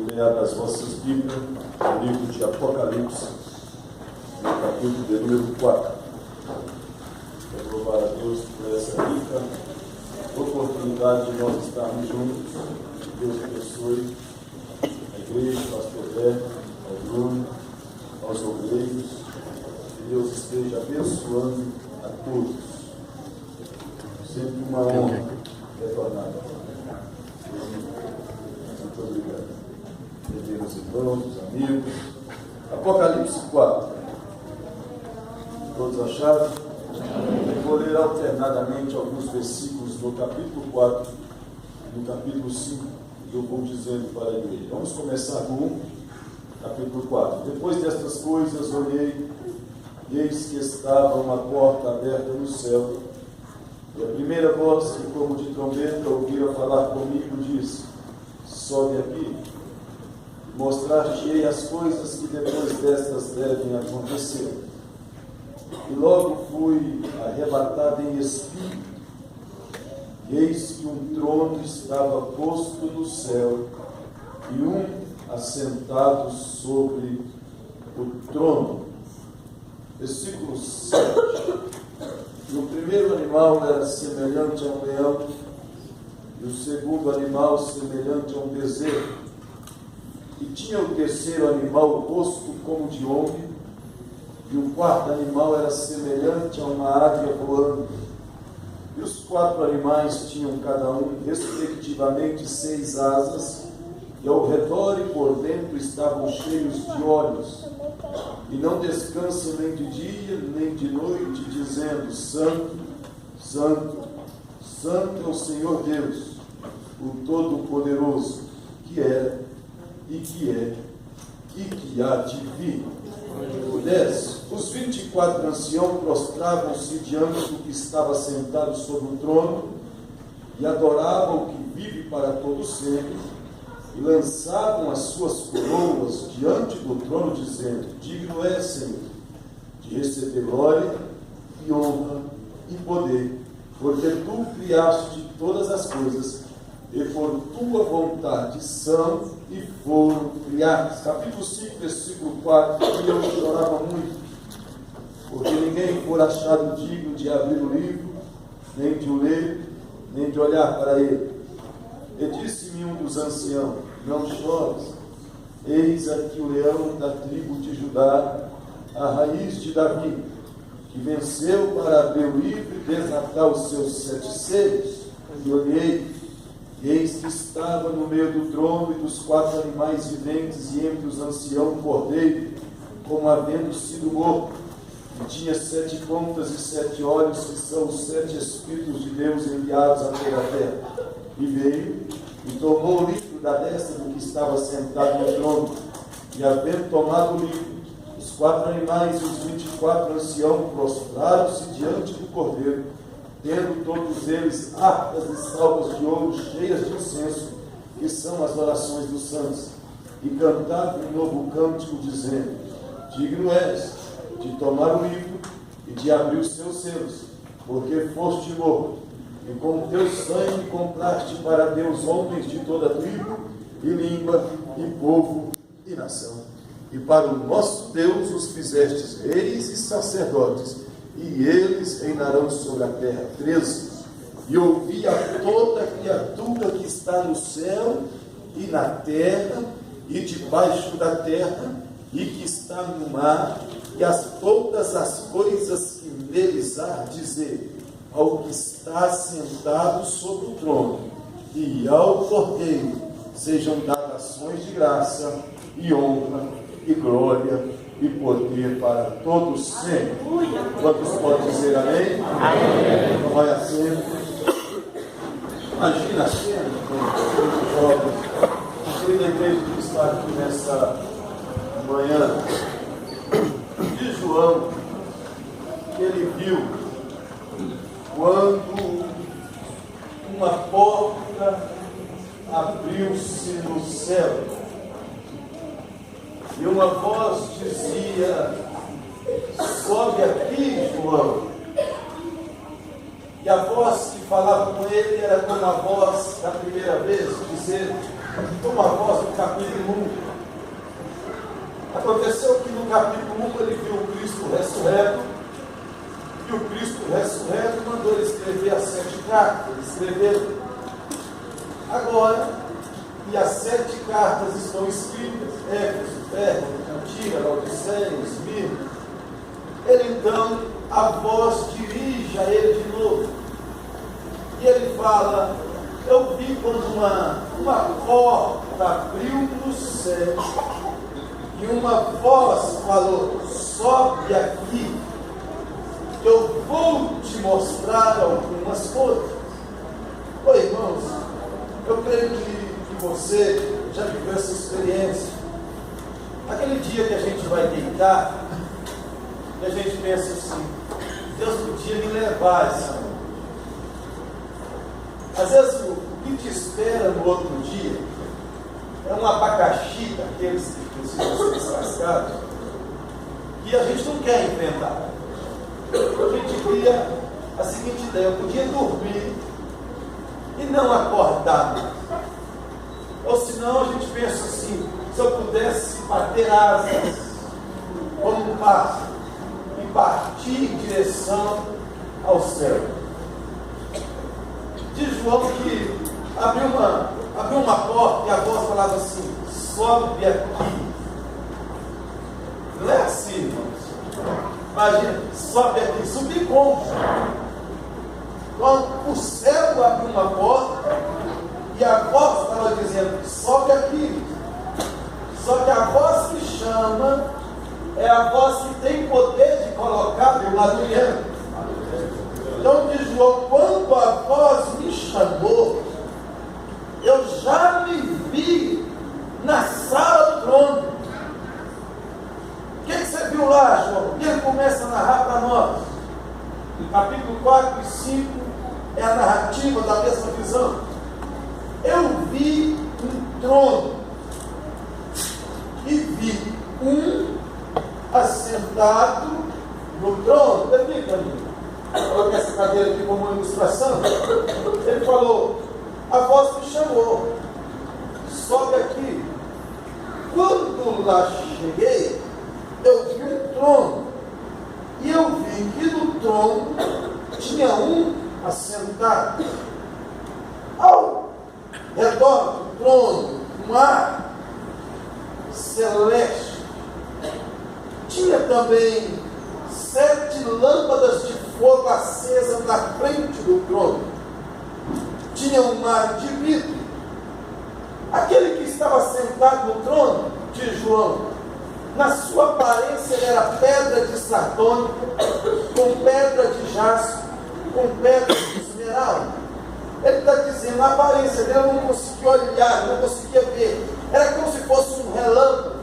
Leia das vossas Bíblias, o livro de Apocalipse, no capítulo de número 4. Quero louvar a Deus por essa rica oportunidade de nós estarmos juntos. Deus abençoe a igreja, o pastor Beto, ao Bruno, aos obreiros. Que Deus esteja abençoando a todos. Sempre uma honra retornar. Muito obrigado. Meus irmãos, os amigos. Apocalipse 4. Todos acharam? Vou ler alternadamente alguns versículos no capítulo 4 e no capítulo 5, que eu vou dizendo para a igreja. Vamos começar com o capítulo 4. Depois destas coisas, olhei, e eis que estava uma porta aberta no céu, e a primeira voz, que como de trombeta ouvira falar comigo, disse: sobe aqui, mostrar-te-ei as coisas que depois destas devem acontecer. E logo fui arrebatado em espírito, e eis que um trono estava posto no céu, e um assentado sobre o trono. Versículo 7. E o primeiro animal era semelhante a um leão, e o segundo animal semelhante a um bezerro. E tinha o terceiro animal o rosto como de homem, e o quarto animal era semelhante a uma águia voando. E os quatro animais tinham cada um, respectivamente, 6 asas, e ao redor e por dentro estavam cheios de olhos. E não descansam nem de dia, nem de noite, dizendo: Santo, Santo, Santo é o Senhor Deus, o Todo-Poderoso, que era, e que há de vir. 10. Os 24 anciãos prostravam-se diante do que estava sentado sobre o trono, e adoravam o que vive para todo sempre, e lançavam as suas coroas diante do trono, dizendo: digno é, Senhor, de receber glória e honra e poder, porque tu criaste todas as coisas, e por tua vontade são e foram criadas. Capítulo 5, versículo 4. E eu chorava muito, porque ninguém for achado digno de abrir o livro, nem de o ler, nem de olhar para ele. E disse-me um dos anciãos: não chores, eis aqui o leão da tribo de Judá, a raiz de Davi, que venceu para abrir o livro e desatar os seus 7 selos. E olhei, e eis que estava no meio do trono e dos 4 animais viventes, e entre os anciãos um cordeiro, como havendo sido morto, e tinha 7 pontas e 7 olhos, que são os 7 Espíritos de Deus enviados a toda a terra. E veio, e tomou o livro da destra do que estava sentado no trono, e havendo tomado o livro, os 4 animais e os 24 anciãos prostraram-se diante do cordeiro, tendo todos eles harpas e salvas de ouro cheias de incenso, que são as orações dos santos, e cantavam um novo cântico, dizendo: digno és de tomar o livro e de abrir os seus selos, porque foste morto, e com o teu sangue compraste para Deus homens de toda tribo, e língua, e povo, e nação. E para o nosso Deus os fizestes reis e sacerdotes, e eles reinarão sobre a terra. 13. E ouvi a toda criatura que está no céu e na terra e debaixo da terra e que está no mar, e todas as coisas que neles há, dizer ao que está sentado sobre o trono e ao Cordeiro sejam dadas ações de graça e honra e glória e poder para todos sempre. Quantos podem dizer amém? Amém. Vai a cena. Imagina a cena, querida igreja que está aqui nessa manhã, de João, que ele viu quando uma porta abriu-se no céu, e uma voz dizia: sobe aqui, João. E a voz que falava com ele era como a voz da primeira vez, dizendo: uma voz no capítulo 1. Aconteceu que no capítulo 1 ele viu o Cristo ressurreto, e o Cristo ressurreto mandou ele escrever as 7 cartas. Ele escreveu agora, e as 7 cartas estão escritas: Éfeso, Pérgamo, Tiatira, Laodiceia, Esmirna. Ele então, a voz dirige a ele de novo, e ele fala: eu vi quando uma porta abriu no céu, e uma voz falou: sobe aqui, eu vou te mostrar algumas coisas. Oi, irmãos, eu creio que você já viveu essa experiência. Aquele dia que a gente vai deitar, e a gente pensa assim: Deus podia me levar essa noite. Às vezes o que te espera no outro dia é um abacaxi daqueles que precisam ser descascados, e a gente não quer enfrentar. A gente cria a seguinte ideia: eu podia dormir e não acordar. Ou senão a gente pensa assim: se eu pudesse bater asas como um pássaro e partir em direção ao céu. Diz João que abriu uma porta e a voz falava assim: sobe aqui. Não é assim, irmãos. Imagina, sobe aqui, subir como? Quando o céu abriu uma porta e a voz estava dizendo: sobe aqui. Só que a voz que chama é a voz que tem poder de colocar do lado de dentro. Então diz João: quando a voz me chamou, eu já me vi na sala do trono. O que você viu lá, João? Ele começa a narrar para nós. No capítulo 4 e 5 é a narrativa da mesma visão. Eu vi um trono e vi um assentado no trono. Repita, amigo. Coloquei essa cadeira aqui como uma ilustração. Ele falou: a voz me chamou, sobe aqui. Quando lá cheguei, eu vi um trono, e eu vi que no trono tinha um assentado. Ao redor do trono, um ar celeste. Tinha também 7 lâmpadas de fogo acesas na frente do trono. Tinha um mar de vidro. Aquele que estava sentado no trono, diz João, na sua aparência ele era pedra de sardônica, com pedra de jaspe, com pedra de esmeralda. Ele está dizendo: a aparência dele eu não conseguia olhar, não conseguia ver. Era como se fosse um relâmpago.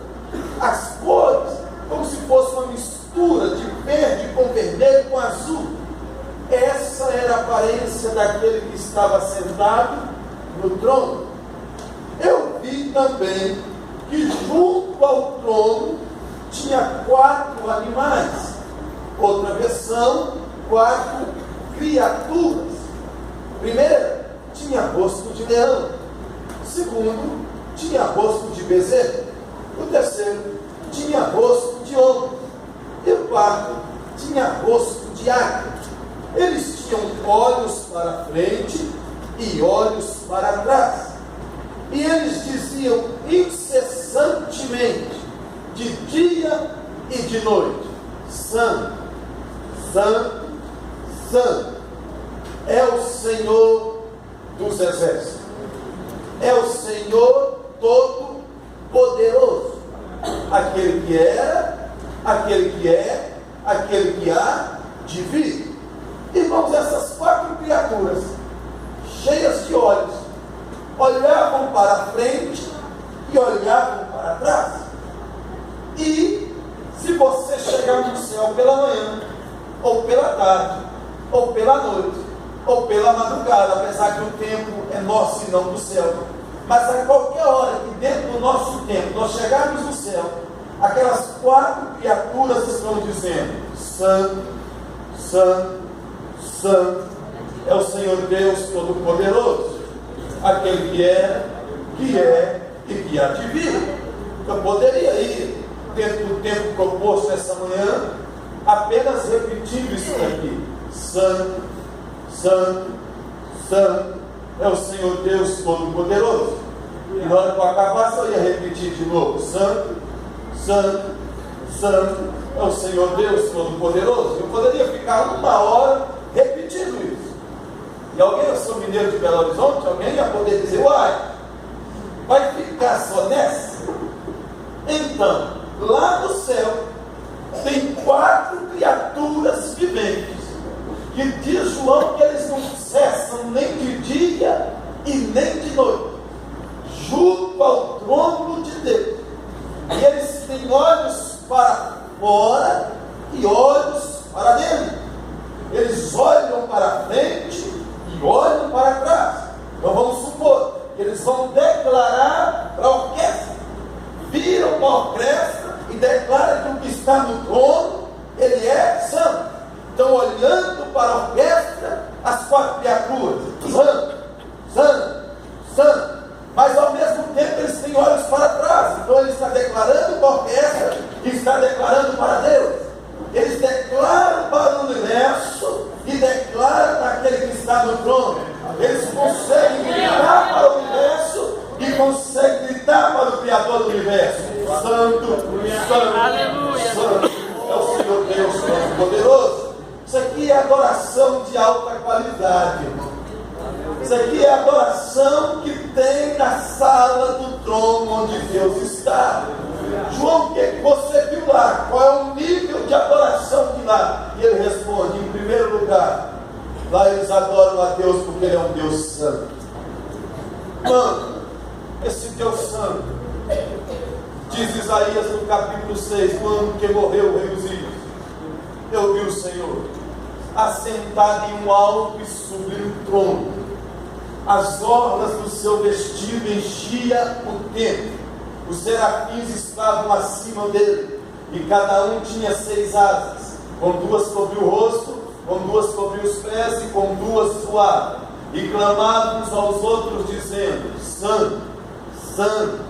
As cores, como se fosse uma mistura de verde com vermelho com azul. Essa era a aparência daquele que estava sentado no trono. Eu vi também que junto ao trono tinha 4 animais. Outra versão, 4 criaturas. Primeiro, tinha rosto de leão. Segundo, tinha rosto de bezerro. O terceiro, tinha rosto de homem. E o quarto, tinha rosto de águia. Eles tinham olhos para frente e olhos para trás. E eles diziam incessantemente, de dia e de noite: Santo, Santo, Santo é o Senhor dos exércitos. É o Senhor Todo-Poderoso. Aquele que era, aquele que é, aquele que há de vir. Irmãos, essas 4 criaturas, cheias de olhos, olhavam para a frente e olhavam para trás. E se você chegar no céu pela manhã, ou pela tarde, ou pela noite, ou pela madrugada, apesar que o tempo é nosso e não do céu, mas a qualquer hora que dentro do nosso tempo nós chegarmos no céu, aquelas 4 criaturas estão dizendo: Santo, Santo, Santo é o Senhor Deus Todo-Poderoso, aquele que era, que é e que há de vir. Eu poderia ir, dentro do tempo proposto essa manhã, apenas repetindo isso daqui: Santo, Santo, Santo é o Senhor Deus Todo-Poderoso. E na hora que eu acabasse, eu ia repetir de novo: Santo, Santo, Santo é o Senhor Deus Todo-Poderoso. Eu poderia ficar 1 hora repetindo isso. E alguém, eu sou mineiro de Belo Horizonte, alguém ia poder dizer: uai, vai ficar só nessa? Então, lá no céu, tem 4 criaturas viventes, que diz João que eles não cessam nem de dia e nem de noite, junto ao trono de Deus. E eles têm olhos para fora e olhos para dentro. Eles olham para frente e olham para trás. Então vamos supor que eles vão declarar para a orquestra. Viram para a orquestra e declaram que o que está no trono, ele é santo. Então, olhando para a orquestra, as 4 criaturas: santo, santo, santo. Mas ao mesmo tempo eles têm olhos para trás. Então ele está declarando para a orquestra e está declarando para Deus. Eles declaram para o universo e declaram para aquele que está no trono. Eles conseguem gritar para o universo e conseguem gritar para o Criador do universo: Santo, Santo, Aleluia. Santo é o Senhor Deus Todo-Poderoso. Isso aqui é adoração de alta qualidade, irmão. Isso aqui é a adoração que tem na sala do trono onde Deus está. João, o que você viu lá? Qual é o nível de adoração que lá? E ele responde: em primeiro lugar, lá eles adoram a Deus porque Ele é um Deus santo. Mano, esse Deus santo, diz Isaías no capítulo 6, no ano que morreu o rei Uzias, eu vi o Senhor assentado em um alto e sublime trono. As orlas do seu vestido enchia o templo. Os serafins estavam acima dele, e cada um tinha 6 asas, com 2 cobriu o rosto, com 2 cobriu os pés, e com 2 voavam, e clamavam uns aos outros, dizendo: Santo, Santo,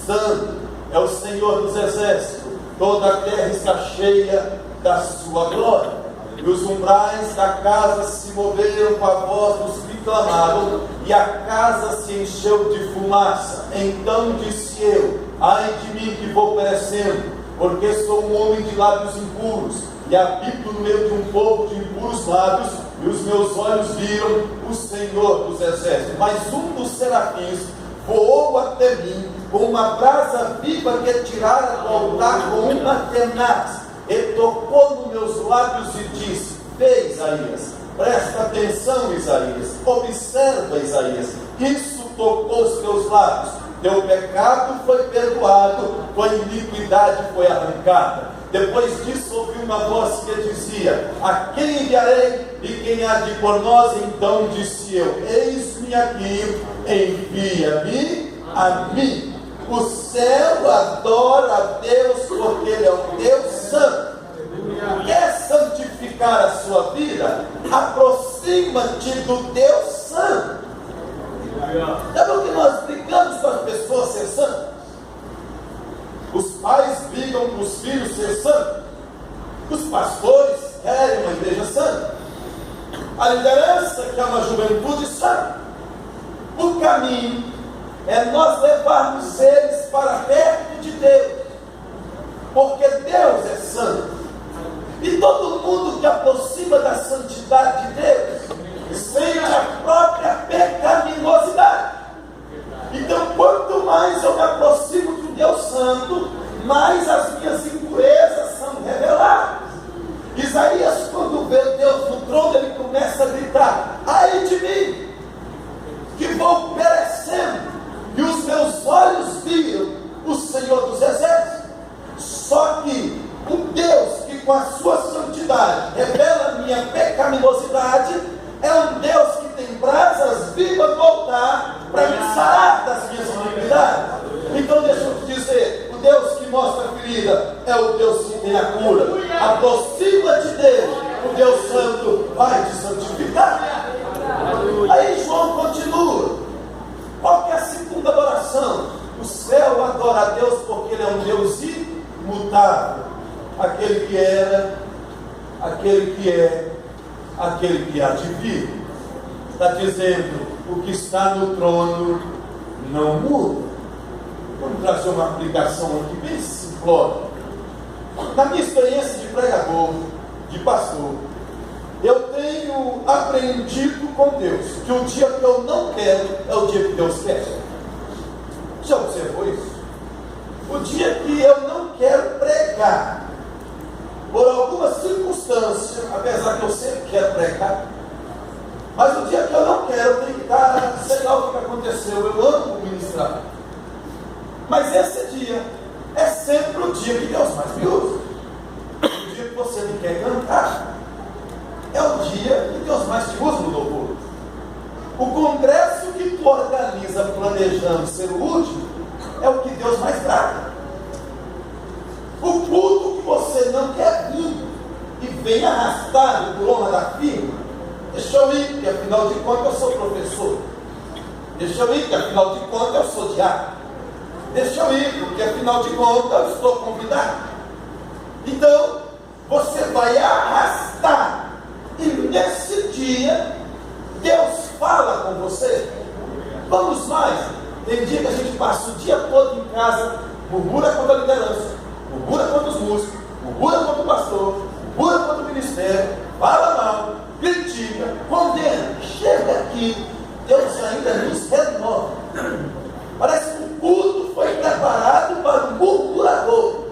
Santo é o Senhor dos exércitos, toda a terra está cheia da sua glória. E os umbrais da casa se moveram com a voz dos que clamavam, e a casa se encheu de fumaça. Então disse eu: ai de mim que vou perecendo, porque sou um homem de lábios impuros, e habito no meio de um povo de impuros lábios, e os meus olhos viram o Senhor dos exércitos. Mas um dos serafins voou até mim com uma brasa viva que tirara do altar com uma tenaz, e tocou nos meus lábios e disse: vê, Isaías, presta atenção, Isaías, observa, Isaías, isso tocou os teus lábios, teu pecado foi perdoado, tua iniquidade foi arrancada. Depois disso ouvi uma voz que dizia: a quem enviarei e quem há de ir por nós? Então disse eu: eis-me aqui, envia-me a mim. O céu adora a Deus porque Ele é um Deus santo. Quer santificar a sua vida? Aproxima-te do Deus santo. Sabe o que nós brigamos para as pessoas ser santas? Os pais brigam para os filhos ser santos. Os pastores querem uma igreja santa. A liderança quer uma juventude santa. O caminho é nós levarmos eles para perto de Deus, porque Deus é santo. E todo mundo que aproxima da santidade de Deus sente a própria pecaminosidade. Então, quanto mais eu me aproximo de Deus santo, mais as minhas impurezas são reveladas. Isaías, quando vê Deus no trono, ele começa a gritar: ai de mim, que vou perecendo. E os meus olhos viram o Senhor dos exércitos. Só que o Deus que com a sua santidade revela a minha pecaminosidade é um Deus que tem brasas vivas no altar para me sarar das minhas iniquidades. Então deixa eu te dizer, o Deus que mostra a ferida é porque Ele é um Deus imutável, aquele que era, aquele que é, aquele que há de vir. Está dizendo, o que está no trono não muda. Vamos trazer uma aplicação aqui bem simplória. Na minha experiência de pregador, de pastor, eu tenho aprendido com Deus que o dia que eu não quero é o dia que Deus quer. Já observou isso? O dia que eu não quero pregar, por alguma circunstância, apesar que eu sempre quero pregar, mas o dia que eu não quero, eu tenho que estar, sei lá o que aconteceu, eu amo ministrar. Mas esse dia é sempre o dia que Deus mais me usa. O dia que você não quer cantar, é o dia que Deus mais te usa no louvor. O congresso que tu organiza planejando ser o último, é o que Deus mais trata. O culto que você não quer vir e vem arrastado por honra da firma, deixa eu ir, porque afinal de contas eu sou professor. Deixa eu ir, porque afinal de contas eu sou diácono. Deixa eu ir, porque afinal de contas eu estou convidado. Então, você vai arrastar. E nesse dia, Deus fala com você. Vamos mais. Tem dia que a gente passa o dia todo em casa, murmura contra a liderança, murmura contra os músicos, murmura contra o pastor, murmura contra o ministério, fala mal, critica, condena. Chega aqui, Deus ainda nos renova. Parece que o culto foi preparado para o murmurador.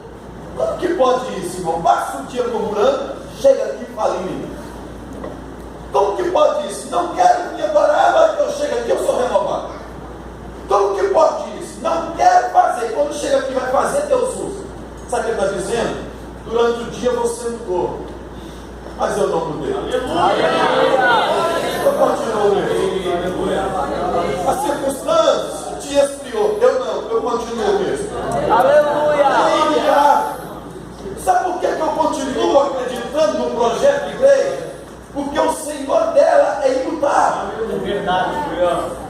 Como que pode isso, irmão? Passa o dia murmurando, chega aqui e fala em mim. Como que pode isso? Não quero me adorar, mas que eu chego aqui eu sou renovado. Como que pode isso? Não quero fazer. Quando chega aqui vai fazer, Deus usa. Sabe o que ele está dizendo? Durante o dia você mudou, mas eu não mudei. Eu continuo mesmo. As circunstâncias te esfriou. Eu não, eu continuo mesmo. Aleluia! Sabe por que eu continuo acreditando no projeto de igreja? Porque o Senhor dela é imutável.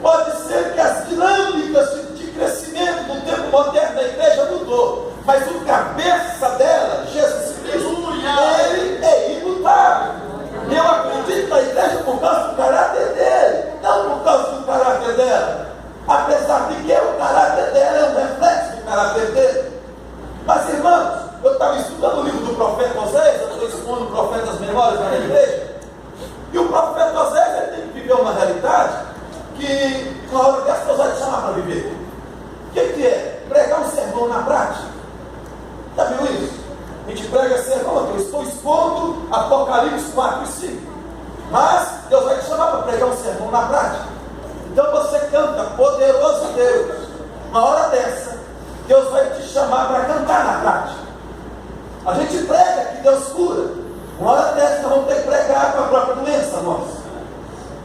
Pode ser que as dinâmicas de crescimento do tempo moderno da igreja mudou, mas o cabeça dela, Jesus Cristo, ele é imutável. Eu acredito na igreja por causa do caráter dele, não por causa do caráter dela. Apesar de que o caráter dela é um reflexo do caráter dele. Mas irmãos, eu estava estudando o livro do profeta Oséias, eu estou expondo profetas menores na igreja. E o profeta Oséias ele tem que viver uma realidade que, uma hora dessa, Deus vai te chamar para viver. O que é? Pregar um sermão na prática. Já viu isso? A gente prega sermão, eu estou expondo Apocalipse 4 e 5. Mas Deus vai te chamar para pregar um sermão na prática. Então você canta, poderoso Deus. Uma hora dessa, Deus vai te chamar para cantar na prática. A gente prega que Deus cura. Uma hora dessa nós vamos ter que pregar com a própria doença nossa.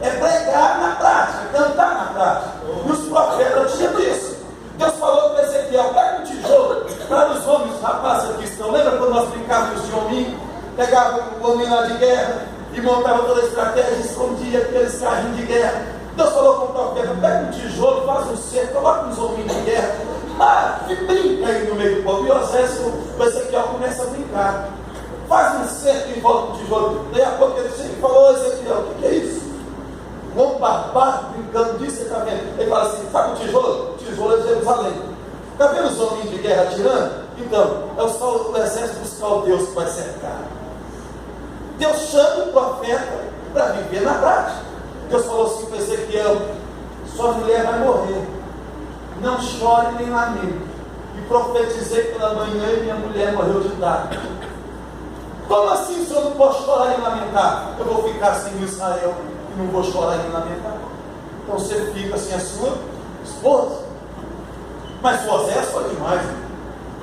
É pregar na prática, cantar na prática. E os profetas tinham disso. Deus falou para Ezequiel, pega um tijolo para os homens, rapazes aqui estão. Lembra quando nós brincávamos de hominho? Pegava o homem lá de guerra e montava toda a estratégia, escondia aqueles carrinhos de guerra. Deus falou com o profeta, pega um tijolo, faz um cerco, coloca uns homens de guerra. E brinca aí no meio do povo. E o Ezequiel começa a brincar. Faz um cerco em volta do tijolo. Daí a pouco ele chega e falou, Ezequiel, o que é isso? Um homem barbado brincando disso, você está vendo? Ele fala assim, sabe o tijolo? O tijolo é de Jerusalém. Está vendo os homens de guerra atirando? Então, é o exército dos caldeus que vai cercar. Deus chama o profeta para viver na prática. Deus falou assim para Ezequiel, sua mulher vai morrer. Não chore nem lamente. E profetizei pela manhã e minha mulher morreu de tarde. Como assim o senhor não pode chorar e lamentar? Eu vou ficar sem Israel e não vou chorar e lamentar. Então você fica sem a sua esposa. Mas o Oséias foi demais.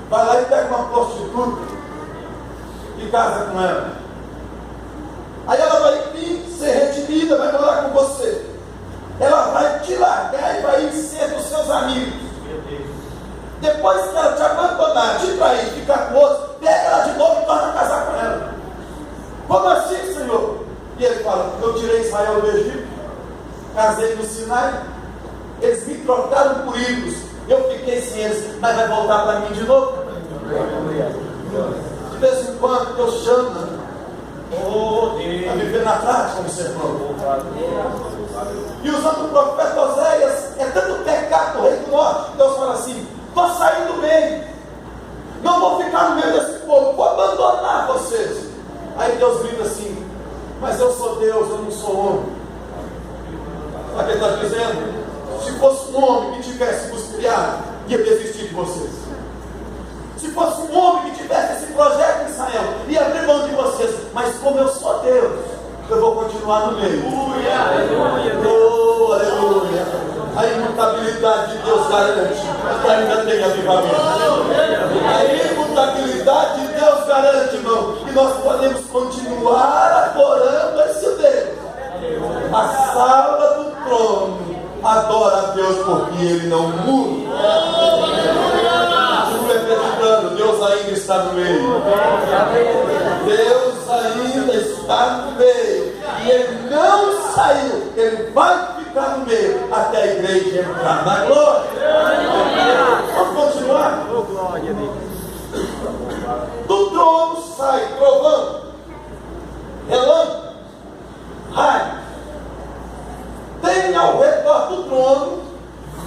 Vai lá e pega uma prostituta e casa com ela. Aí ela vai vir ser redimida, vai morar com você. Ela vai te largar e vai ser dos seus amigos. Depois que ela te abandonar, te trair, ficar com outro, pega ela de novo e torna a casar com ela. Como assim, Senhor? E ele fala, eu tirei Israel do Egito, casei no Sinai, eles me trocaram por ídolos, Eu fiquei sem eles, mas vai voltar para mim de novo. De vez em quando Deus chama a viver na prática, como você falou. E usando o profeta Oséias, é tanto pecado do rei do norte, que Deus fala assim: estou saindo do meio, não vou ficar no meio desse povo, vou abandonar vocês. Aí Deus grita assim: mas eu sou Deus, eu não sou homem. Sabe o que ele está dizendo? Se fosse um homem que tivesse vos criado, ia desistir de vocês. Se fosse um homem que tivesse esse projeto em Israel, ia abrir mão de vocês. Mas como eu sou Deus, eu vou continuar no meio. Aleluia! Oh, aleluia! A imutabilidade de Deus garante que ainda tem avivamento. A imutabilidade de Deus garante, irmão, que nós podemos continuar adorando esse Deus. A sala do trono adora a Deus porque Ele não muda. Continue acreditando, Deus ainda está no meio. Deus ainda está no meio. E Ele não saiu. Ele vai ficar no meio até a igreja entrar na glória. Vamos continuar? Do trono sai trovão, relâmpago, raio. Tem ao redor do trono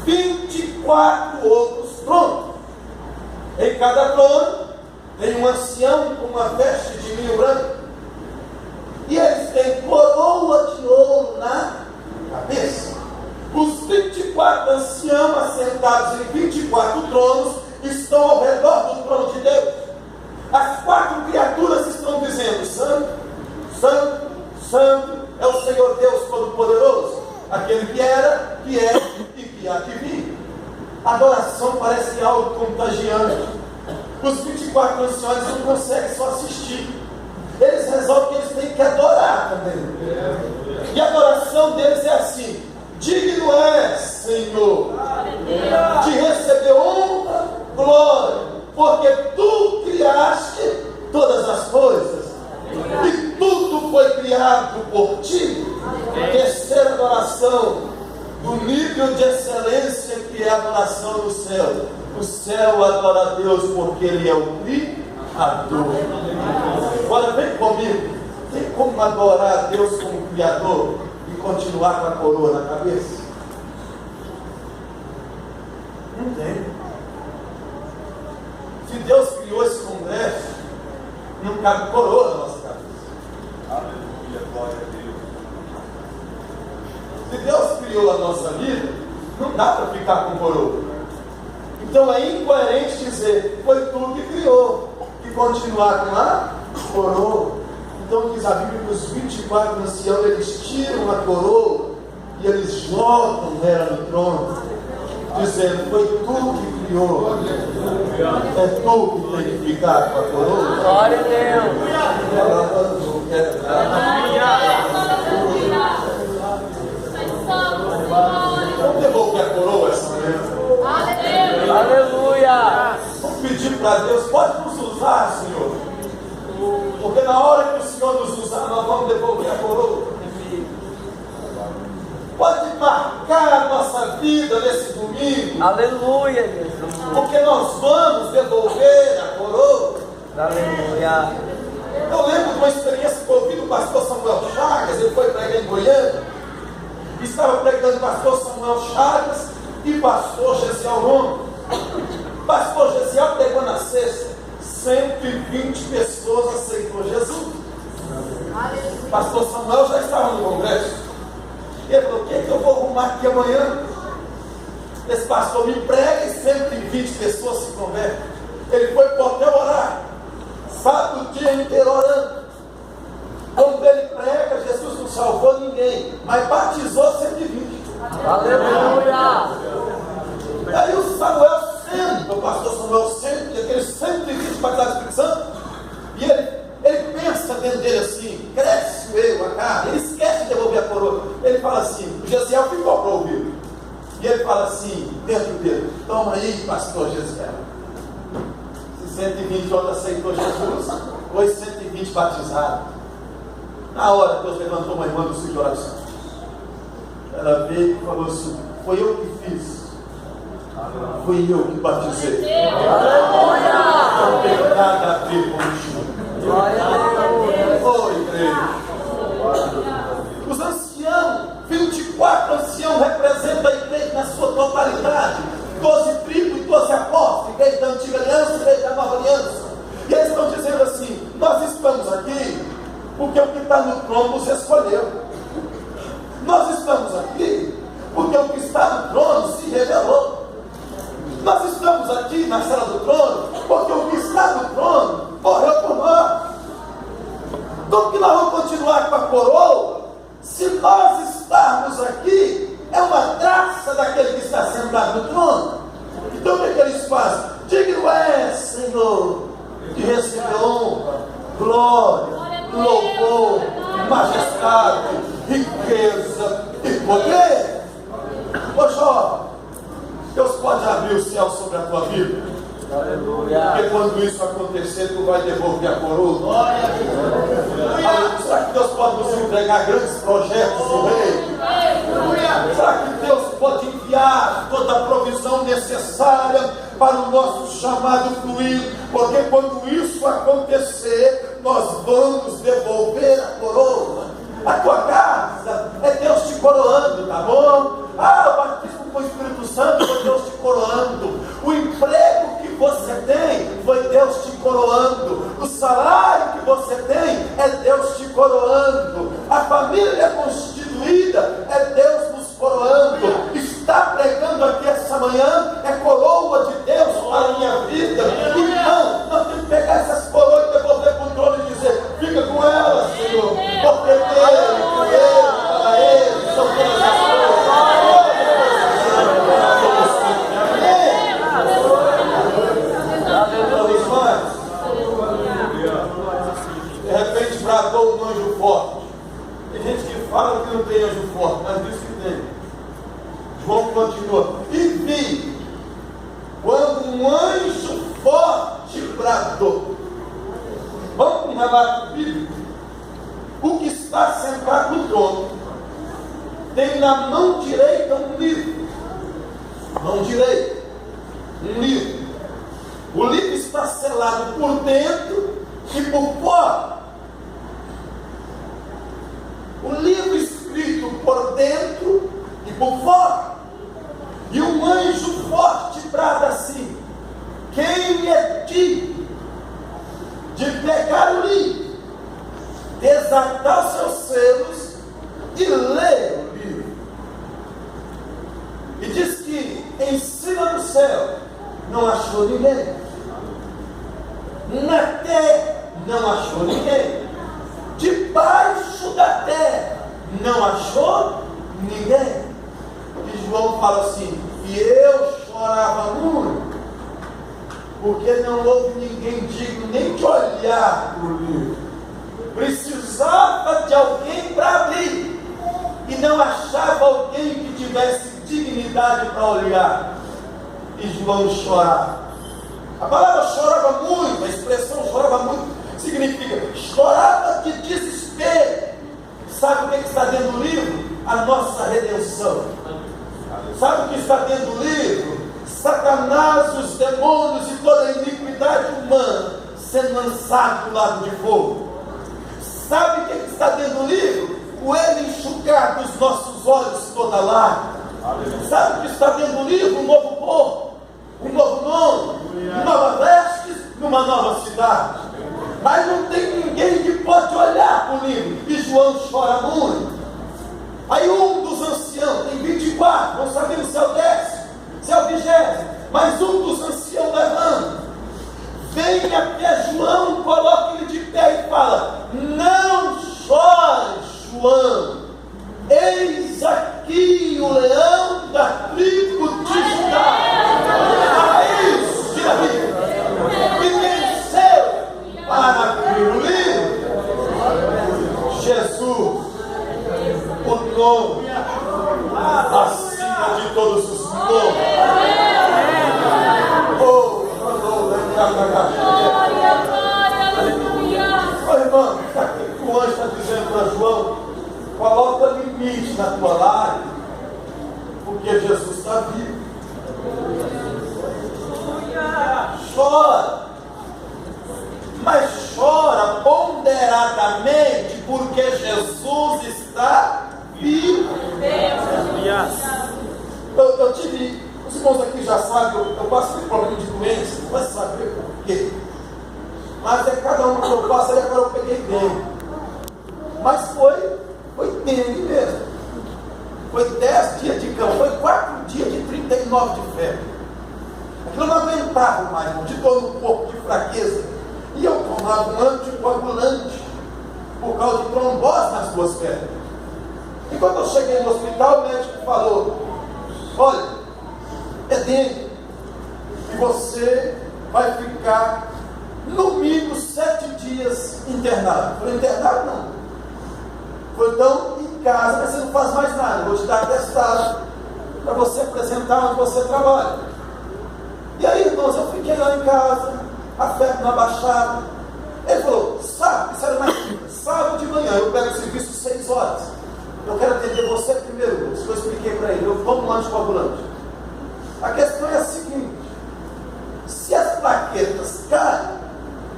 24 outros tronos. Em cada trono tem um ancião com uma veste de linho branco. E eles têm coroa de ouro na cabeça. Os 24 anciãos assentados em 24 tronos estão ao redor do trono de Deus. As 4 criaturas estão dizendo: Santo, Santo, Santo é o Senhor Deus Todo-Poderoso, aquele que era, que é e que há de vir. A adoração parece algo contagiante. Os 24 anciões não conseguem só assistir. Eles resolvem que eles têm que adorar também. E a adoração deles é assim: digno é, Senhor, de receber honra, glória, porque Tu criaste todas as coisas e tudo foi criado por Ti. Terceira adoração, do nível de excelência que é a adoração do céu. O céu adora a Deus porque Ele é o Criador. Agora vem comigo. Tem como adorar a Deus como Criador e continuar com a coroa na cabeça? Não tem. Se Deus criou esse congresso, não cabe coroa na nossa cabeça. Aleluia, glória a Deus. Se Deus criou a nossa vida, não dá para ficar com coroa. Então é incoerente dizer: foi Tu que criou, e continuar com a coroa. Então diz a Bíblia que os 24 anciãos, eles tiram a coroa e eles jogam ela no trono, dizendo: foi Tu que criou, é Tu que tem que ficar com a coroa. Glória a Deus. Vamos devolver a coroa essa manhã. Aleluia. Vamos pedir para Deus: pode nos usar, Senhor, porque na hora que o Senhor nos usar, nós vamos devolver a coroa. Pode marcar a nossa vida nesse domingo. Aleluia, Jesus. Porque nós vamos devolver a coroa. Aleluia. Eu lembro de uma experiência que eu ouvi do pastor Samuel Chagas. Ele foi pregar em Goiânia. Estava pregando o pastor Samuel Chagas e pastor Gesiel Roma. Pastor Gesiel pegou na sexta. 120 pessoas aceitou Jesus. Pastor Samuel já estava no congresso. Ele falou: o que é que eu vou arrumar aqui amanhã? Esse pastor me prega e 120 pessoas se convertem. Ele foi para o hotel orar, sabe, o dia inteiro orando. Quando ele prega, Jesus não salvou ninguém, mas batizou 120. Aleluia. Aí o Samuel senta, o pastor Samuel senta, e aqueles 120 batizados do Espírito Santo, e ele pensa dentro dele assim: cresce o eu, a carne. Ele esquece de devolver a coroa. Ele fala assim: o Gesiel ficou para ouvir. E ele fala assim, dentro dele: toma aí, pastor Gesiel. Se 120 outros aceitou Jesus, foi 120 batizados. Na hora, Deus levantou uma irmã do ciclo de oração. Ela veio e falou assim: foi eu que fiz. Fui eu que batizei. Aleluia! Não tem nada a ver contigo. Glória a Deus! Oi, igreja. Os anciãos, 24 anciãos representam a igreja na sua totalidade. 12 tribos e 12 apóstolos, igreja da antiga aliança e igreja da nova aliança. E eles estão dizendo assim: nós estamos aqui porque o que está no trono nos escolheu. Nós estamos aqui porque o que está no trono se revelou. Nós estamos aqui na sala do trono porque o que está no trono morreu por nós. Como que nós vamos continuar com a coroa se nós estarmos aqui? É uma graça daquele que está sentado no trono. Então o que eles fazem? Digno é, Senhor, de receber honra, glória, louvor, majestade, riqueza e poder. Ô jovem, Deus pode abrir o céu sobre a tua vida. Aleluia! Porque quando isso acontecer, tu vai devolver a coroa. Será que Deus pode nos entregar grandes projetos no reino? Será que Deus pode enviar toda a provisão necessária para o nosso chamado fluir? Porque quando isso acontecer, nós vamos devolver a coroa. A tua casa é Deus te coroando, tá bom? O batismo com o Espírito Santo foi Deus te coroando. O emprego que você tem foi Deus te coroando. O salário que você tem é Deus te coroando. A família constituída é Deus nos coroando. Está pregando aqui essa manhã é coroa de Deus para a minha vida. Então, nós temos que pegar essas coroas e devolver para o trono e dizer: fica com elas, Senhor, porque Ele, para Ele, são todas as coisas. De repente bradou um anjo forte. Tem gente que fala que não tem anjo forte, mas diz que tem. João continua: e vi quando um anjo forte bradou. Vamos para um relato bíblico. O que está sentado no trono tem na mão direita um livro. Mão direita, um livro. O livro está selado por dentro e por fora. O livro escrito por dentro e por fora. E um anjo forte brada assim: quem é digno de pegar o livro, desatar seus selos e ler o livro? E diz que em cima do céu não achou ninguém, na terra não achou ninguém, debaixo da terra não achou ninguém. E João fala assim: e eu chorava muito, porque não houve ninguém digno nem de olhar para o livro. Precisava de alguém para abrir, e não achava alguém que tivesse dignidade para olhar. E João chorava. A palavra chorava muito, a expressão chorava muito, significa chorava de desespero. Sabe o que está dentro do livro? A nossa redenção. Sabe o que está dentro do livro? Satanás, os demônios e toda a iniquidade humana sendo lançado do lado de fogo. Sabe o que está dentro do livro? O ele enxugar dos nossos olhos toda lágrima. Sabe o que está dentro do livro? Um novo povo, um novo nome, nova vestes, numa nova cidade. Mas não tem ninguém que pode olhar para o livro. E João chora muito. Aí um dos anciãos, tem 24, não sabemos se é o 10º, se é o 20º, mas um dos anciãos levanta, vem até João, coloca ele de pé e fala: não chore, João, eis aqui o leão da tribo de Judá, a raiz de Davi, que venceu para abrir o livro. Jesus, o nome acima de todos os nomes. Oh, irmão, o anjo está dizendo para João: coloca limite na tua lágrima, porque Jesus está vivo. chora. Mas chora ponderadamente, porque Jesus está vivo. Eu tive, os irmãos aqui já sabem, eu passo por problema de doença, não vai saber por quê. Mas é cada um que eu passo, aí agora eu peguei dengue. Mas foi dengue mesmo. Foi 10 dias de cama, foi 4 dias de 39 de febre. Aquilo não aguentava mais, de dor no corpo, de fraqueza. E eu tomava um anticoagulante por causa de trombose nas duas pernas. E quando eu cheguei no hospital, o médico falou: olha, é dengue, e você vai ficar no mínimo 7 dias internado. Eu falei: internado não. Foi então em casa, mas você não faz mais nada, eu vou te dar atestado para você apresentar onde você trabalha. E aí, irmãos, eu fiquei lá em casa, a febre não abaixava. Ele falou: sábado, isso era mais sábado de manhã, eu pego o serviço 6 horas. Eu quero atender você primeiro, isso que eu expliquei para ele. Eu tomo um anticoagulante. A questão é a seguinte: se as plaquetas caem,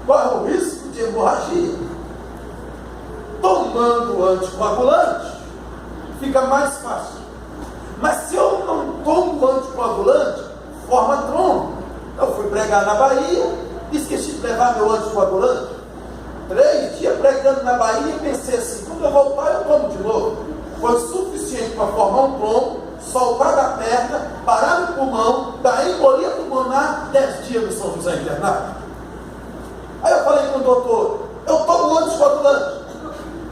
corre o risco de hemorragia. Tomando o anticoagulante, fica mais fácil. Mas se eu não tomo o anticoagulante, forma trombo. Eu fui pregar na Bahia, esqueci de levar meu anticoagulante. 3 dias pregando na Bahia e pensei assim: quando eu voltar eu tomo de novo. Foi suficiente para formar um trombo, soltar da perna, parar no pulmão, da embolia pulmonar, 10 dias no São José internado. Aí eu falei com o doutor: eu tomo o anticoagulante.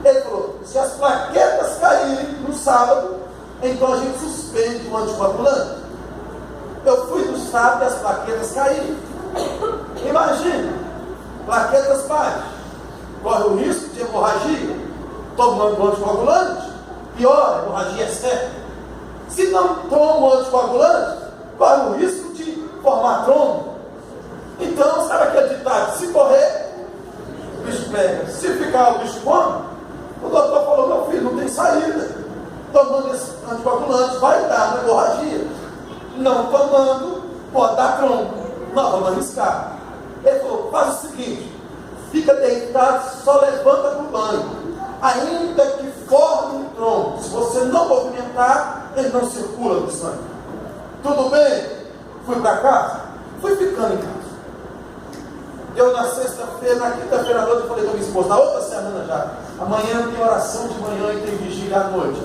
Ele falou: se as plaquetas caírem no sábado, então a gente suspende o anticoagulante. Eu fui no sábado e as plaquetas caíram. Imagina, plaquetas baixas, corre o risco de hemorragia. Tomando o anticoagulante, pior, a hemorragia é séria. Se não toma o anticoagulante, corre o risco de formar trombo. Então, sabe aquele ditado: se correr, o bicho pega, se ficar, o bicho come. O doutor falou: meu filho, não tem saída. Tomando esse anticoagulante vai dar uma hemorragia. Não tomando, pode dar trombo. Nós vamos arriscar. Ele falou: faz o seguinte, fica deitado, só levanta para o banho. Ainda que forme um trombo, se você não movimentar, ele não circula no sangue. Tudo bem? Fui para casa, fui ficando em casa. Eu na sexta-feira, na quinta-feira à noite, eu falei com a minha esposa, na outra semana já: amanhã tem oração de manhã e tem vigília à noite.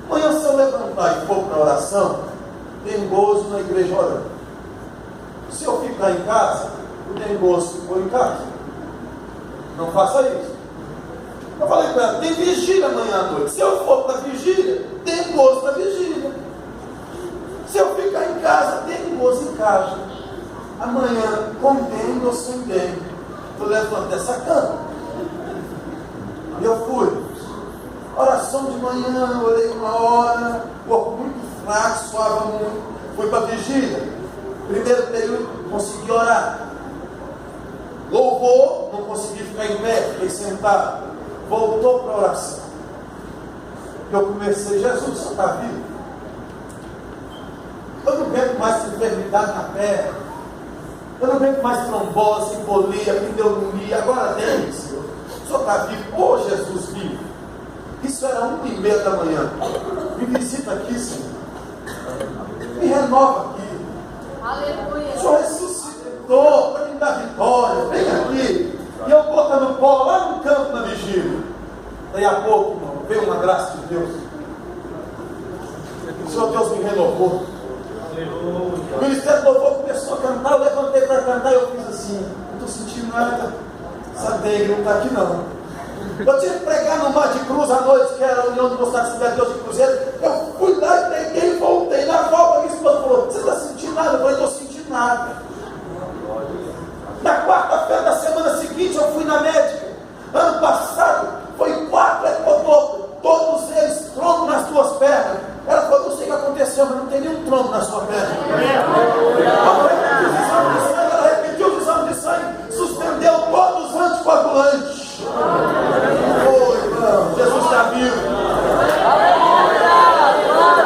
Amanhã, se eu levantar e for para a oração, tem gozo na igreja orando. Se eu ficar em casa, eu tenho gozo se for em casa. Não faça isso. Eu falei para ela: tem vigília amanhã à noite. Se eu for para a vigília, tem gozo na vigília. Se eu ficar em casa, tem gozo em casa. Amanhã, com dengue ou sem dengue, eu levanto dessa cama. E eu fui. Oração de manhã, orei 1 hora, corpo muito fraco, suava muito. Fui para a vigília. Primeiro período, consegui orar. Louvor, não consegui ficar em pé, fiquei sentado. Voltou para a oração. Eu comecei: Jesus, você está vivo? Eu não aguento mais enfermidade na perna. Eu não aguento mais trombose, embolia, pneumonia. Agora tem, Senhor. O Senhor está vivo. Ô Jesus vivo. Isso era 1h30 da manhã. Me visita aqui, Senhor. Me renova aqui. Aleluia. O Senhor ressuscitou para me dar vitória. Vem aqui. E eu botando pó lá no campo na vigília. Daí a pouco, irmão, veio uma graça de Deus. O Senhor Deus me renovou. O ministério do louvor começou a cantar. Eu levantei para cantar e eu fiz assim: não estou sentindo nada. Essa dengue não está aqui não. Eu tinha que pregar no Mar de Cruz à noite, que era a União do Moçada de Deus de Cruzeiro. Eu fui lá e preguei e voltei. Na volta, minha esposa falou: você está sentindo nada? Eu falei: não estou sentindo nada. Na quarta-feira da semana seguinte, eu fui na médica. Ano passado, foi 4 ecodoplos, todos eles trombo nas duas pernas. Ela falou: não sei o que aconteceu, mas não tem nenhum trombo na sua perna. Ela repetiu o exame de sangue, suspendeu todos os anticoagulantes. Oh, irmão, Jesus está vivo.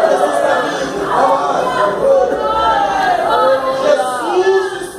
Jesus está vivo. Jesus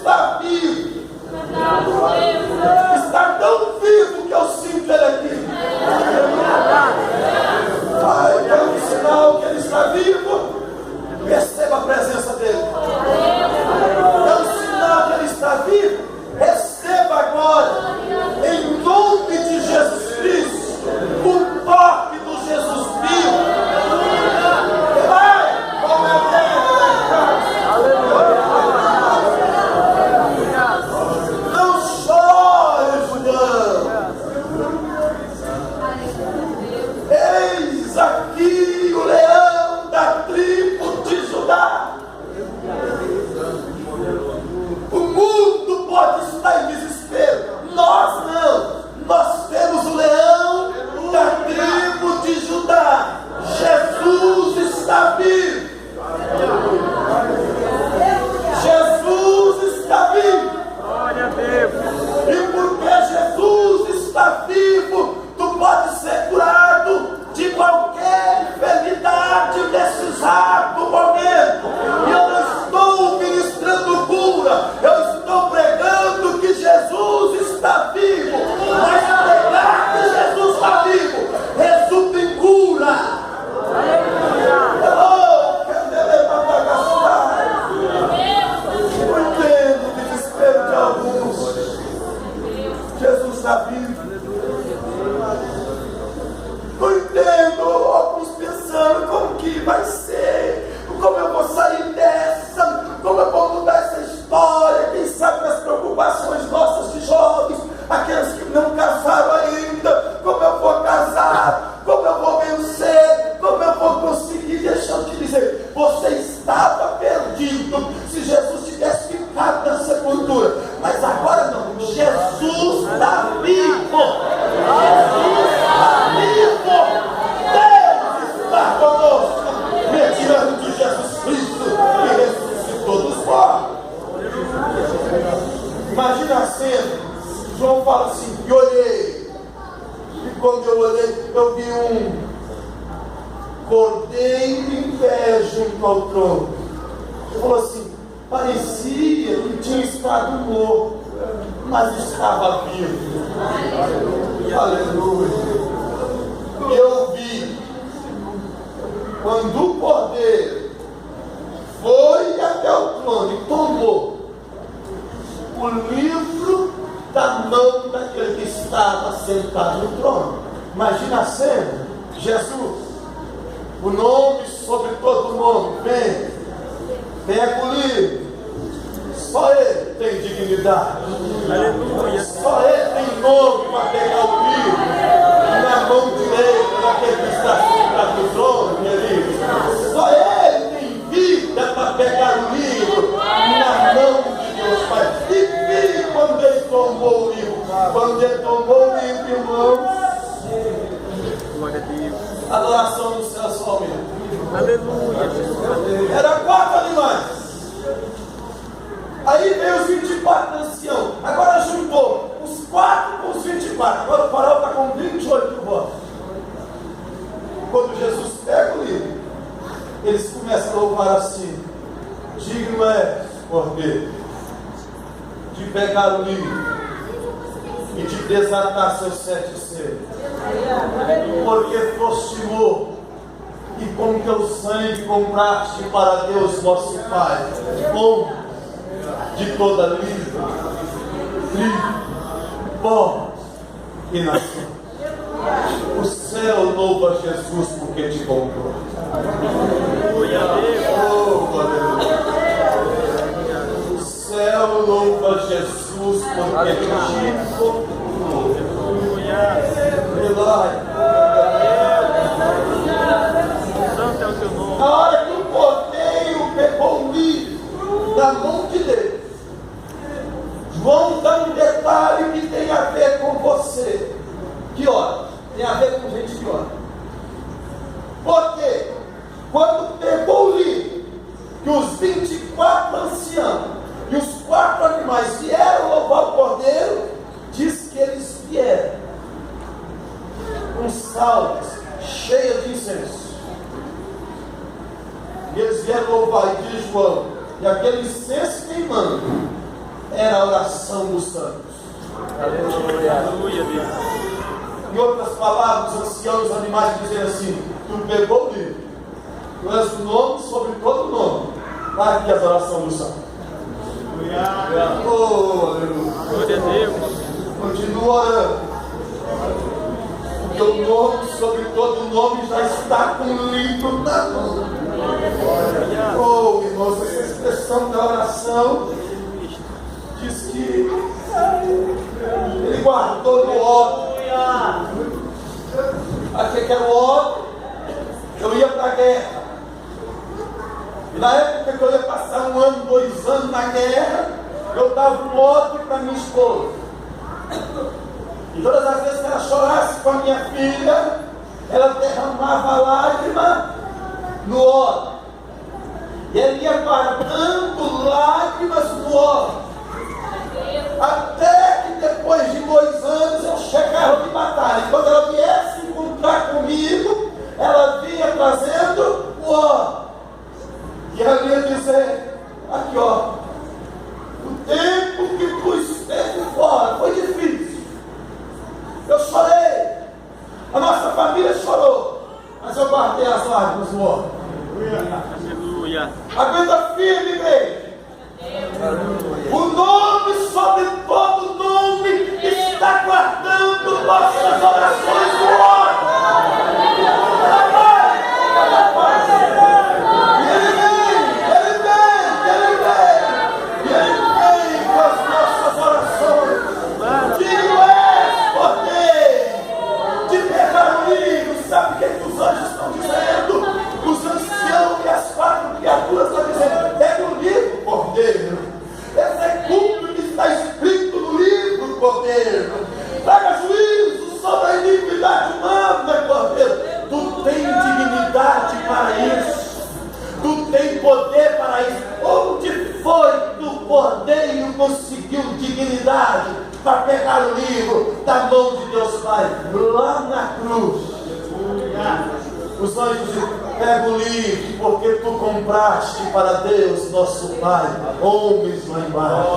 Eu entendo o desespero de alguns. Jesus está vivo. Não entendo alguns pensando como que vai ser, como eu vou sair dessa, como eu vou mudar essa história. Quem sabe das preocupações nossas de jovens, aqueles que não casaram ainda, como eu vou casar, como eu vou vencer, como eu vou conseguir. Deixa eu te dizer, você estava perdido se Jesus tivesse ficado na sepultura, mas agora não. Jesus está vivo. Jesus está vivo. Deus está conosco, mediante Jesus Cristo que ressuscitou dos mortos. Imagina a cena. João fala assim, e olhei, e quando eu olhei, eu vi um cordeiro em pé junto ao trono. Ele falou assim, parecia que tinha estado morto, mas estava vivo. Aleluia. E eu vi, quando o cordeiro foi até o trono e tomou o livro da mão daquele que estava sentado no trono. Imagina a cena. Jesus, o nome sobre todo nome, vem, pega o livro. Só ele tem dignidade. Aleluia. Só ele tem nome para pegar o livro na mão direita daquele que está sentado no trono, querido. Só ele tem vida para pegar o livro na mão de Deus Pai. E vi quando ele tomou o livro. Quando ele tomou o livro, irmãos, adoração no céu somente. Aleluia. Era 4 animais. Aí veio os 24 anciãos. Agora juntou os 4 com os 24. Agora o farol está com 28 votos. Quando Jesus pega o livro, eles começam a louvar assim: digno é, Cordeiro, de pegar o livro e de desatar seus 7 selos, porque foste morto e com teu sangue compraste para Deus nosso Pai pão de toda língua, tribo, povo e nação. O céu louva Jesus porque te comprou. Oh, aleluia. O céu louva Jesus porque te comprou. Na hora que o cordeiro pegou o livro da mão de Deus, João dá um detalhe que tem a ver com você. Que ora? Tem a ver com gente que ora. Porque quando pegou o livro, que os 24 anciãos e os 4 animais vieram louvar o cordeiro, diz que eles vieram com salvas cheias de incenso. E eles vieram louvar, e diz João, e aquele incenso queimando era a oração dos santos. Aleluia. Aleluia, Deus. Em outras palavras, os anciãos, os animais dizem assim: tu pegou o livro, tu és o nome sobre todo nome, está aqui as orações dos santos. Oh, aleluia. Glória a Deus. Continua orando, porque o nome sobre todo nome já está com o livro na mão. Oh, irmãos, essa expressão da oração diz que ele guardou no óbvio. Aqui que era o óbvio, eu ia para a guerra. E na época que eu ia passar 1 ano, 2 anos na guerra, eu dava um óbvio para minha esposa. E todas as vezes que ela chorasse com a minha filha, ela derramava lágrima no óbvio. E ela ia guardando lágrimas no óbvio. Até que depois de 2 anos eu chegava de batalha. E quando ela viesse encontrar comigo, ela vinha trazendo o óbvio. E ela ia dizer: aqui ó, o tempo que tu esteve fora foi difícil. Eu chorei, a nossa família chorou, mas eu guardei as lágrimas no óbvio. Aleluia. Aguenta firme, igreja. conseguiu dignidade para pegar o livro da mão de Deus Pai, lá na cruz. Os anjos dizem: pega o livro, porque tu compraste para Deus, nosso Pai, homens lá embaixo.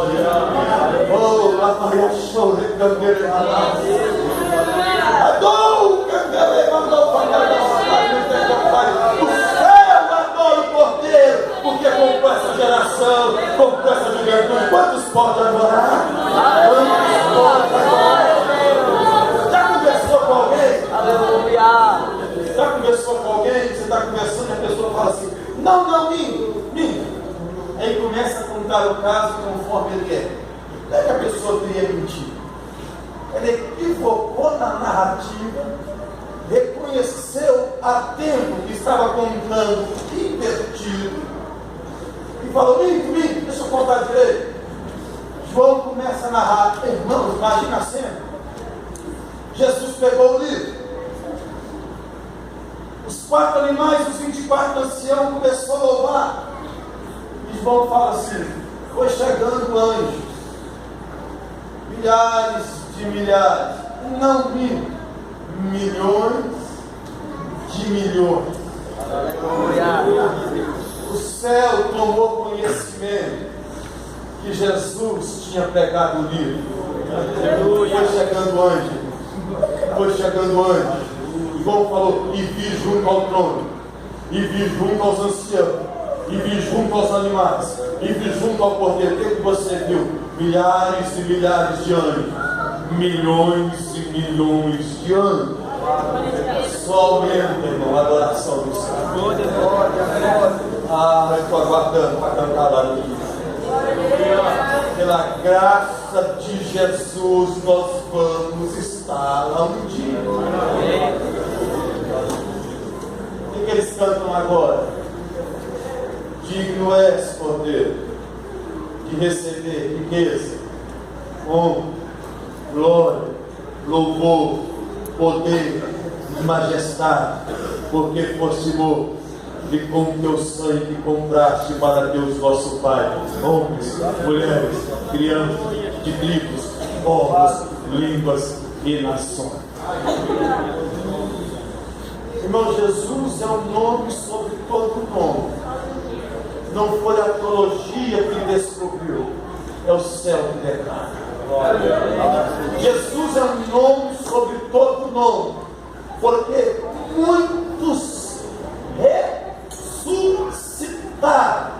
Oh, lá vai a chore, candeira, adoro, candeira, mandou pagar o céu adora o Cordeiro, porque comprou essa geração, comprou essa juventude. Quantos podem adorar? Quantos podem adorar? Já conversou com alguém? Aleluia. Já conversou com alguém? Você está conversando e a pessoa fala assim: não, minto. Aí começa a contar o caso conforme ele é. Não é que a pessoa queria mentir. Ela equivocou na narrativa, reconheceu a tempo que estava contando invertido e falou: minto, deixa eu contar direito. João começa a narrar. Irmãos, imagina a cena. Jesus pegou o livro. Os 4 animais, os 24 anciãos começou a louvar. E João fala assim: foi chegando anjos, milhares de milhares, não mil, milhões de milhões. O céu tomou conhecimento que Jesus tinha pegado o livro. Foi chegando anjo. João falou: e vi junto ao trono, e vi junto aos anciãos, e vi junto aos animais, e vi junto ao Cordeiro. O que você viu? Milhares e milhares de anjos, milhões e milhões de anjos. Só aumenta, irmão, a adoração do Senhor. Eu estou aguardando para cantar lá no dia. Pela graça de Jesus, nós vamos estar lá um dia. O que eles cantam agora? Digno és, Cordeiro, de receber riqueza, honra, glória, louvor, poder e majestade, porque foste morto e com teu sangue compraste para Deus nosso Pai homens, mulheres, crianças, de tribos, povos, línguas e nações. Irmão, Jesus é o nome sobre todo nome. Não foi a teologia que descobriu, é o céu que declara. Jesus é um nome sobre todo nome, porque muitos ressuscitaram,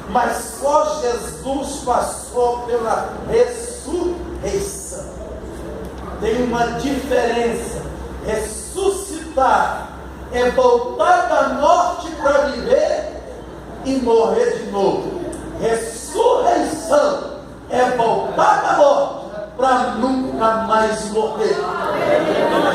mas só Jesus passou pela ressurreição. Tem uma diferença. Ressuscitar é voltar da morte para viver e morrer de novo. Ressurreição é voltar da morte para nunca mais morrer.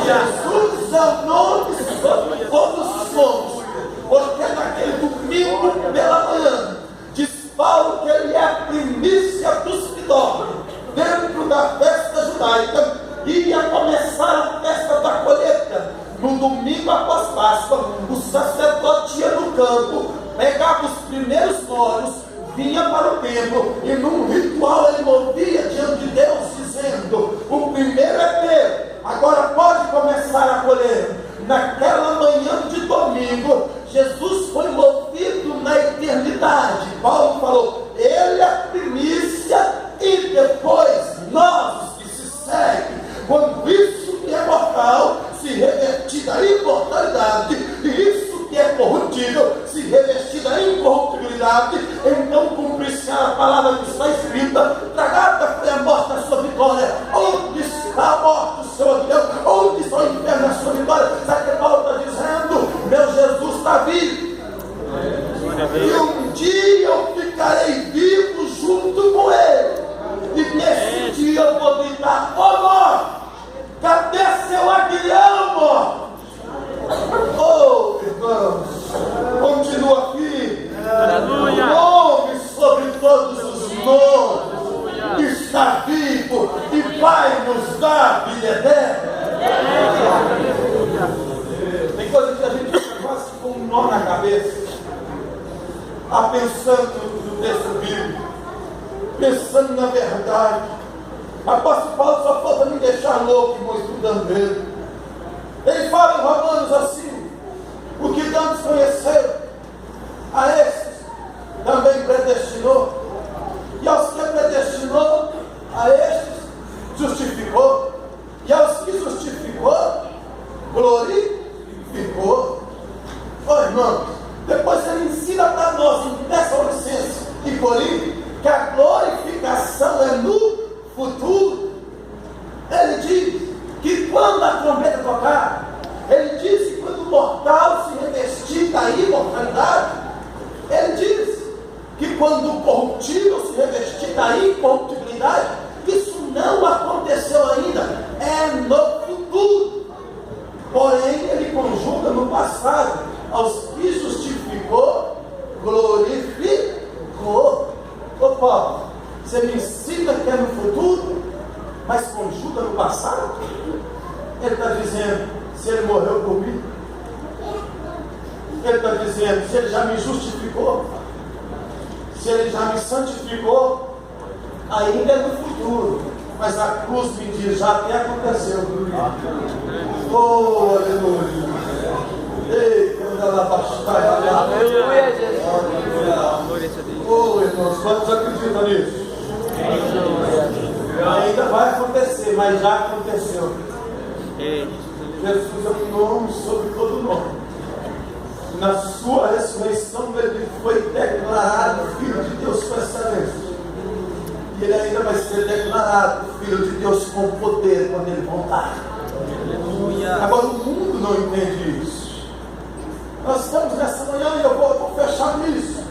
Jesus é o nome sobre todos os nomes, porque naquele domingo pela manhã diz Paulo que ele é a primícia dos que dormem. Dentro da festa judaica ia começar a festa da colheita. No domingo após Páscoa, o sacerdote ia no campo, pegava os primeiros molhos, vinha para o templo e num ritual ele movia diante de Deus dizendo: o primeiro é teu, agora pode começar a colher. Naquela manhã de domingo, Jesus foi movido na eternidade. Paulo falou: ele é a primícia e depois nós, os que se seguem. Quando isso que é mortal se revestir da imortalidade, e isso que é corruptível se revestir da incorruptibilidade, então cumprir-se a palavra que está escrita: tragada foi a morte a sua vitória. Onde está a morte, o seu Deus? Onde está o inferno, a sua vitória? Sabe o que Paulo está dizendo? Meu Jesus está vivo, e um dia eu ficarei vivo junto com ele, e nesse dia eu vou gritar: ó morte, cadê seu aguilhão, morte? Oh, irmãos, continua aqui. O nome sobre todos os nomes está vivo e vai nos dar vida eterna. Tem coisa que a gente fica quase com um nó na cabeça, pensando no texto bíblico. pensando na verdade. Apóstolo Paulo só falta me deixar louco, irmão, estudando ele. Ele fala em Romanos assim: o que tantos conheceram, a esses também predestinou, e aos que predestinou, a estes justificou, e aos que justificou, glorificou. Ô irmãos, depois ele ensina para nós em Tessalonicenses e Corinto que a glorificação é no futuro. Ele diz que quando a trombeta tocar, ele diz que quando o mortal se revestir da imortalidade, ele diz que quando o corruptível se revestir da incorruptibilidade, isso não aconteceu ainda, é no futuro. Porém, ele conjuga no passado: aos que justificou, glorificou. Ô Paulo, você me ensina que é no futuro, mas conjuga no passado? Ele está dizendo: se ele morreu por mim. Ele está dizendo: se ele já me justificou, se ele já me santificou, ainda é no futuro, mas a cruz me diz: já até aconteceu. Oh, aleluia. Ei, Aleluia, Jesus. Oh, irmãos, quantos acreditam nisso? Ainda vai acontecer, mas já aconteceu. Jesus é o nome sobre todo nome. Na sua ressurreição, ele foi declarado Filho de Deus com excelência. E ele ainda vai ser declarado Filho de Deus com poder quando ele voltar. Agora o mundo não entende isso. Nós estamos nessa manhã, e eu vou fechar nisso.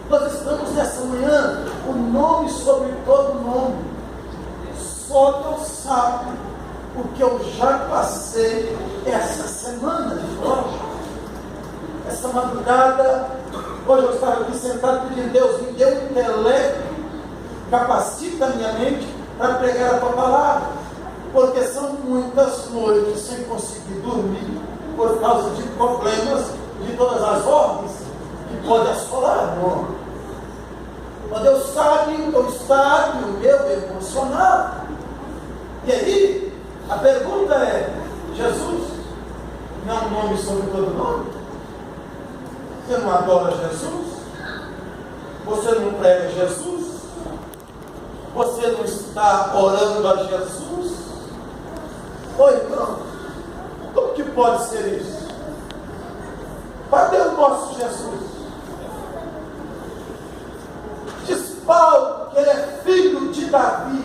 Nós estamos nessa manhã, o nome sobre todo nome. Só Deus sabe o que eu já passei essa semana de prova. Essa madrugada, hoje eu estava aqui sentado pedindo: Deus, me dê um intelecto, capacita a minha mente para pregar a tua palavra, porque são muitas noites sem conseguir dormir por causa de problemas de todas as ordens que podem assolar, irmão. Mas Deus sabe o meu estado, o meu emocional. E aí, a pergunta é: Jesus, não é um nome sobre todo nome? Você não adora Jesus? Você não prega Jesus? Você não está orando a Jesus? Ou então, como que pode ser isso? Cadê o nosso Jesus? Diz Paulo que ele é filho de Davi.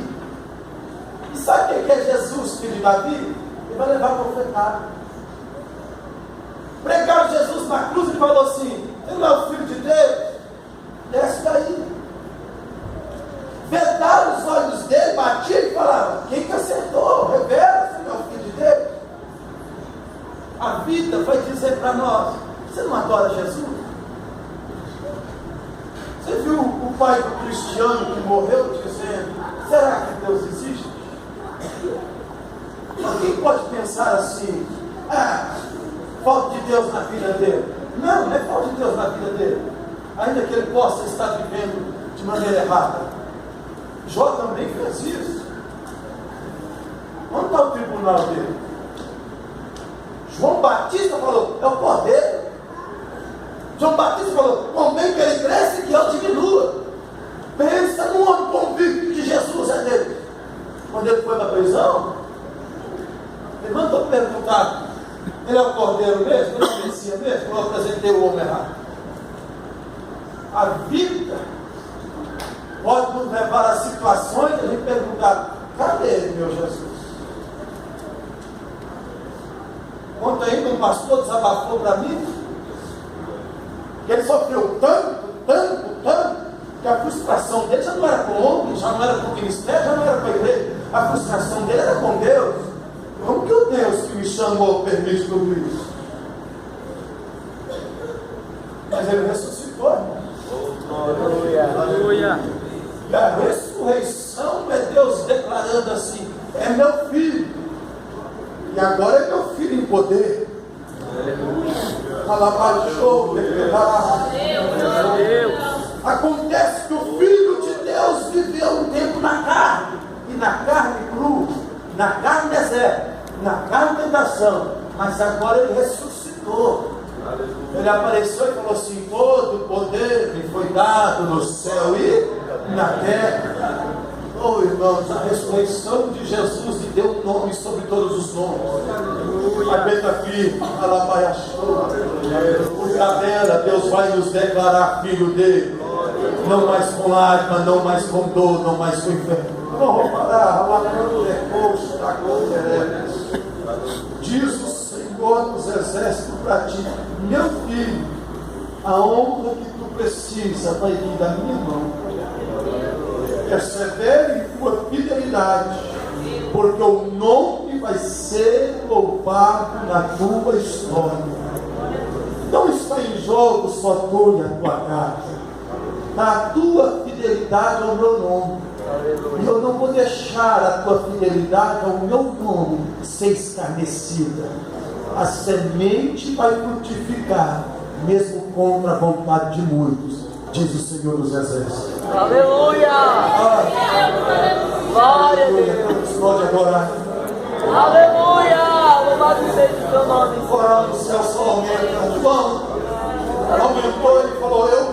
E sabe o que é Jesus, filho de Davi? Ele vai levar a profetada. Pregaram Jesus na cruz e falou assim: você não é o filho de Deus? Desce daí. Vedaram os olhos dele, batiam e falaram: quem que acertou? Revela se não é o filho de Deus. A vida vai dizer para nós: você não adora Jesus? Você viu o pai do Cristiano que morreu dizendo: será que Deus existe? Alguém pode pensar assim: falta de Deus na vida dele. Não, não é falta de Deus na vida dele, ainda que ele possa estar vivendo de maneira errada. Jó também fez isso. Onde está o tribunal dele? João Batista falou: é o cordeiro. João Batista falou: convém que ele cresça e que eu diminua. Pensa no homem convicto que Jesus é Deus. Quando ele foi para a prisão, ele mandou perguntar: ele é o cordeiro mesmo? Ele é o Messias mesmo? Eu apresentei o homem errado. A vida pode nos levar a situações de a gente perguntar: cadê ele, meu Jesus? Ontem ainda um pastor desabafou para mim que ele sofreu tanto, que a frustração dele já não era com o homem, já não era com o ministério, já não era com a igreja. A frustração dele era com Deus. Como que o Deus que me chamou permite tudo isso? Mas ele ressuscitou, irmão. Aleluia. E a ressurreição é Deus declarando assim: é meu filho, e agora é meu filho em poder. Acontece que o Filho de Deus viveu coração, mas agora ele ressuscitou. Ele apareceu e falou assim: todo o poder me foi dado no céu e na terra. Oh, irmãos, a ressurreição de Jesus lhe deu um nome sobre todos os nomes. A Betafim, a Labaiastou, o Gabela, Deus vai nos declarar filho dele. Não mais com lágrima, não mais com dor, não mais com inferno. Não vou parar, diz o Senhor dos Exércitos para ti: meu filho, a honra que tu precisa vai vir da minha mão. Persevere em tua fidelidade, porque o nome vai ser louvado na tua história. Não está em jogo só tu e a tua casa, na tua fidelidade ao meu nome. E eu não vou deixar a tua fidelidade ao meu nome ser escarnecida. A semente vai frutificar, mesmo contra a vontade de muitos, diz o Senhor dos Exércitos. Aleluia! Glória a Deus! Pode adorar. Aleluia! Louvado seja o teu nome. Fora no céu só aumenta. João aumentou, ele falou: eu